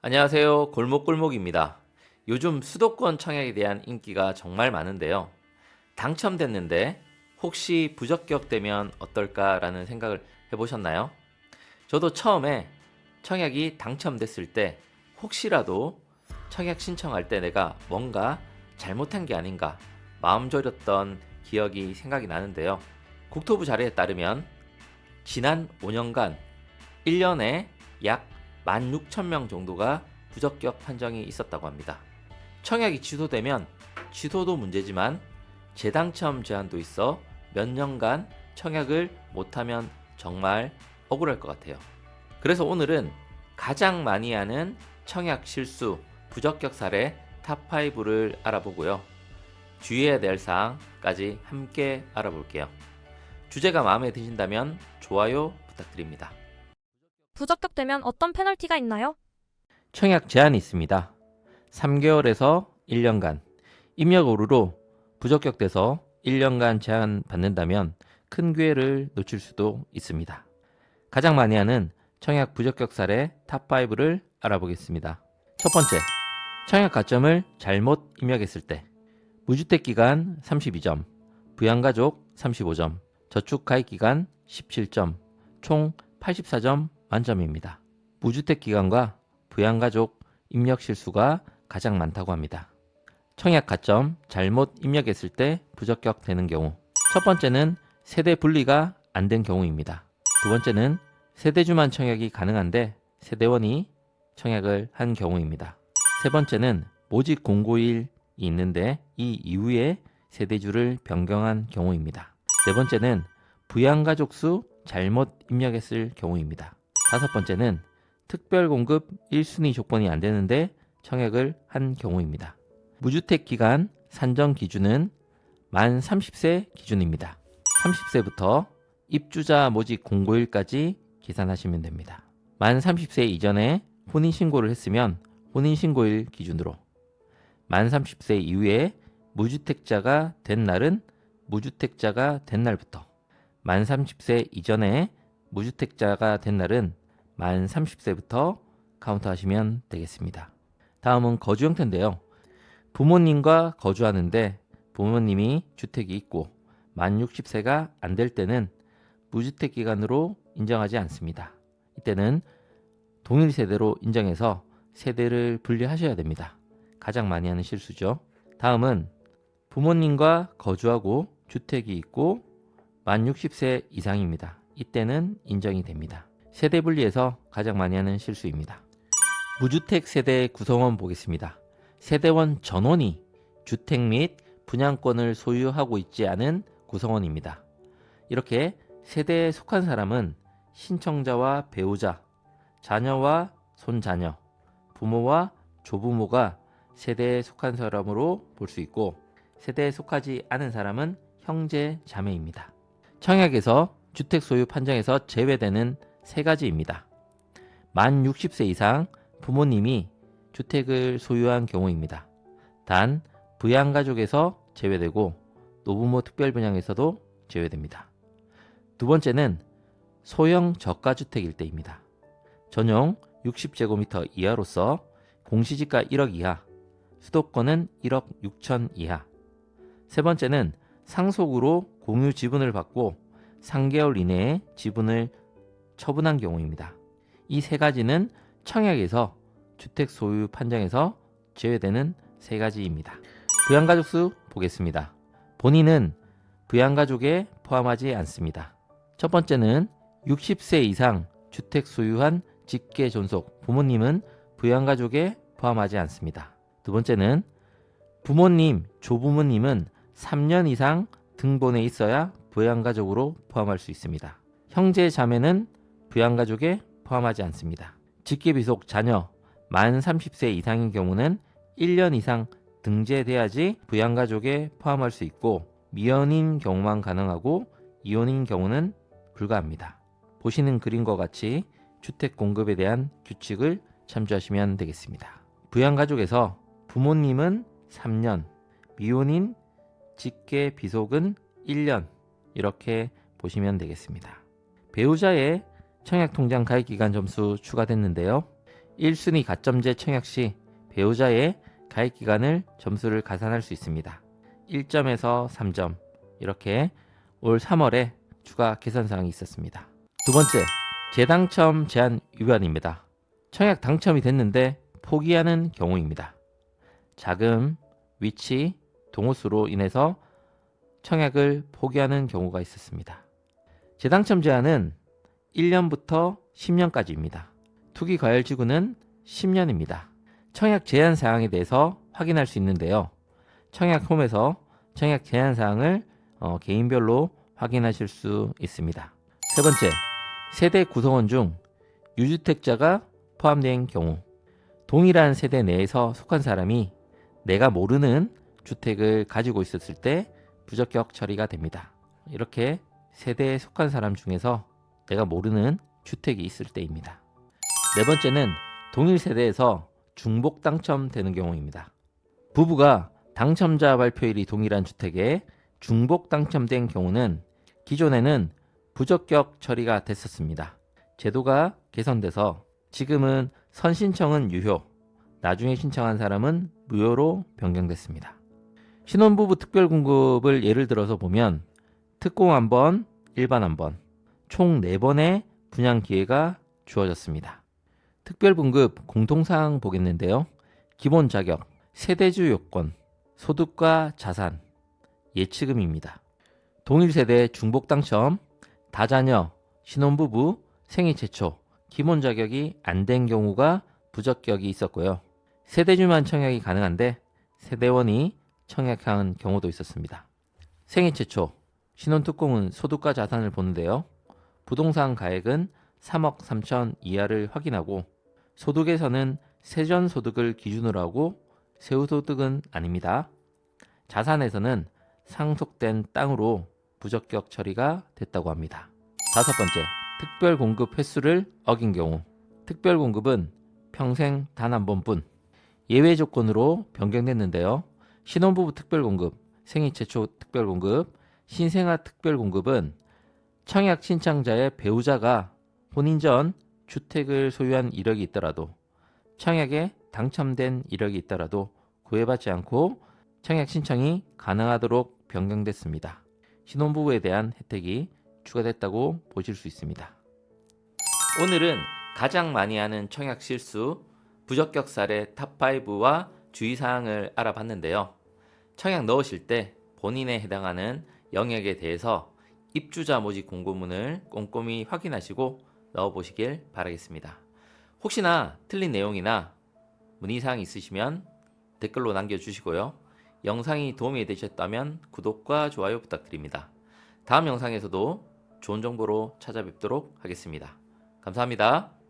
안녕하세요. 골목골목입니다. 요즘 수도권 청약에 대한 인기가 정말 많은데요. 당첨됐는데 혹시 부적격되면 어떨까라는 생각을 해보셨나요? 저도 처음에 청약이 당첨됐을 때 혹시라도 청약 신청할 때 내가 뭔가 잘못한 게 아닌가 마음 졸였던 기억이 생각이 나는데요. 국토부 자료에 따르면 지난 5년간 1년에 약 16,000명 정도가 부적격 판정이 있었다고 합니다. 청약이 취소되면 취소도 문제지만 재당첨 제한도 있어 몇 년간 청약을 못하면 정말 억울할 것 같아요. 그래서 오늘은 가장 많이 하는 청약 실수, 부적격 사례 탑5를 알아보고요. 주의해야 될 사항까지 함께 알아볼게요. 주제가 마음에 드신다면 좋아요 부탁드립니다. 부적격되면 어떤 페널티가 있나요? 청약 제한이 있습니다. 3개월에서 1년간, 입력 오류로 부적격돼서 1년간 제한 받는다면 큰 기회를 놓칠 수도 있습니다. 가장 많이 하는 청약 부적격 사례 탑5를 알아보겠습니다. 첫 번째, 청약 가점을 잘못 입력했을 때 무주택 기간 32점, 부양가족 35점, 저축 가입 기간 17점, 총 84점 만점입니다. 무주택 기간과 부양가족 입력 실수가 가장 많다고 합니다. 청약 가점 잘못 입력했을 때 부적격되는 경우, 첫 번째는 세대 분리가 안 된 경우입니다. 두 번째는 세대주만 청약이 가능한데 세대원이 청약을 한 경우입니다. 세 번째는 모집 공고일이 있는데 이 이후에 세대주를 변경한 경우입니다. 네 번째는 부양가족 수 잘못 입력했을 경우입니다. 다섯 번째는 특별공급 1순위 조건이 안 되는데 청약을 한 경우입니다. 무주택 기간 산정 기준은 만 30세 기준입니다. 30세부터 입주자 모집 공고일까지 계산하시면 됩니다. 만 30세 이전에 혼인신고를 했으면 혼인신고일 기준으로, 만 30세 이후에 무주택자가 된 날은 무주택자가 된 날부터, 만 30세 이전에 무주택자가 된 날은 만 30세부터 카운트하시면 되겠습니다. 다음은 거주 형태인데요. 부모님과 거주하는데 부모님이 주택이 있고 만 60세가 안 될 때는 무주택 기간으로 인정하지 않습니다. 이때는 동일 세대로 인정해서 세대를 분리하셔야 됩니다. 가장 많이 하는 실수죠. 다음은 부모님과 거주하고 주택이 있고 만 60세 이상입니다. 이때는 인정이 됩니다. 세대 분리에서 가장 많이 하는 실수입니다. 무주택 세대 구성원 보겠습니다. 세대원 전원이 주택 및 분양권을 소유하고 있지 않은 구성원입니다. 이렇게 세대에 속한 사람은 신청자와 배우자, 자녀와 손자녀, 부모와 조부모가 세대에 속한 사람으로 볼 수 있고, 세대에 속하지 않은 사람은 형제, 자매입니다. 청약에서 주택 소유 판정에서 제외되는 세 가지입니다. 만 60세 이상 부모님이 주택을 소유한 경우입니다. 단 부양가족에서 제외되고 노부모 특별분양에서도 제외됩니다. 두 번째는 소형 저가주택일 때입니다. 전용 60제곱미터 이하로서 공시지가 1억 이하, 수도권은 1억 6천 이하. 세 번째는 상속으로 공유 지분을 받고 3개월 이내에 지분을 처분한 경우입니다. 이 세 가지는 청약에서 주택 소유 판정에서 제외되는 세 가지입니다. 부양가족 수 보겠습니다. 본인은 부양가족에 포함하지 않습니다. 첫 번째는 60세 이상 주택 소유한 직계 존속 부모님은 부양가족에 포함하지 않습니다. 두 번째는 부모님, 조부모님은 3년 이상 등본에 있어야 부양가족으로 포함할 수 있습니다. 형제, 자매는 부양가족에 포함하지 않습니다. 직계비속 자녀 만 30세 이상인 경우는 1년 이상 등재돼야지 부양가족에 포함할 수 있고, 미혼인 경우만 가능하고 이혼인 경우는 불가합니다. 보시는 그림과 같이 주택 공급에 대한 규칙을 참조하시면 되겠습니다. 부양가족에서 부모님은 3년, 미혼인 직계 비속은 1년, 이렇게 보시면 되겠습니다. 배우자의 청약통장 가입기간 점수 추가됐는데요. 1순위 가점제 청약 시 배우자의 가입 기간을 점수를 가산할 수 있습니다. 1점에서 3점 이렇게 올 3월에 추가 개선 사항이 있었습니다. 두 번째, 재당첨 제한 위반입니다. 청약 당첨이 됐는데 포기하는 경우입니다. 자금, 위치, 동호수로 인해서 청약을 포기하는 경우가 있었습니다. 재당첨 제한은 1년부터 10년까지입니다. 투기 과열 지구는 10년입니다. 청약 제한 사항에 대해서 확인할 수 있는데요. 청약 홈에서 청약 제한 사항을 개인별로 확인하실 수 있습니다. 세 번째, 세대 구성원 중 유주택자가 포함된 경우, 동일한 세대 내에서 속한 사람이 내가 모르는 주택을 가지고 있었을 때 부적격 처리가 됩니다. 이렇게 세대에 속한 사람 중에서 내가 모르는 주택이 있을 때입니다. 네 번째는 동일 세대에서 중복 당첨되는 경우입니다. 부부가 당첨자 발표일이 동일한 주택에 중복 당첨된 경우는 기존에는 부적격 처리가 됐었습니다. 제도가 개선돼서 지금은 선신청은 유효, 나중에 신청한 사람은 무효로 변경됐습니다. 신혼부부 특별공급을 예를 들어서 보면 특공 1번, 일반 1번, 총 4번의 분양 기회가 주어졌습니다. 특별공급 공통사항 보겠는데요. 기본 자격, 세대주 요건, 소득과 자산, 예치금입니다. 동일 세대 중복 당첨, 다자녀, 신혼부부, 생애 최초, 기본 자격이 안 된 경우가 부적격이 있었고요. 세대주만 청약이 가능한데 세대원이 청약한 경우도 있었습니다. 생애 최초, 신혼특공은 소득과 자산을 보는데요. 부동산 가액은 3억 3천 이하를 확인하고 소득에서는 세전소득을 기준으로 하고 세후소득은 아닙니다. 자산에서는 상속된 땅으로 부적격 처리가 됐다고 합니다. 다섯 번째, 특별공급 횟수를 어긴 경우. 특별공급은 평생 단 한 번뿐 예외 조건으로 변경됐는데요. 신혼부부 특별공급, 생애 최초 특별공급, 신생아 특별공급은 청약 신청자의 배우자가 혼인 전 주택을 소유한 이력이 있더라도 청약에 당첨된 이력이 있더라도 구애받지 않고 청약 신청이 가능하도록 변경됐습니다. 신혼부부에 대한 혜택이 추가됐다고 보실 수 있습니다. 오늘은 가장 많이 하는 청약 실수, 부적격 사례 탑5와 주의사항을 알아봤는데요. 청약 넣으실 때 본인에 해당하는 영역에 대해서 입주자 모집 공고문을 꼼꼼히 확인하시고 넣어보시길 바라겠습니다. 혹시나 틀린 내용이나 문의사항 있으시면 댓글로 남겨주시고요. 영상이 도움이 되셨다면 구독과 좋아요 부탁드립니다. 다음 영상에서도 좋은 정보로 찾아뵙도록 하겠습니다. 감사합니다.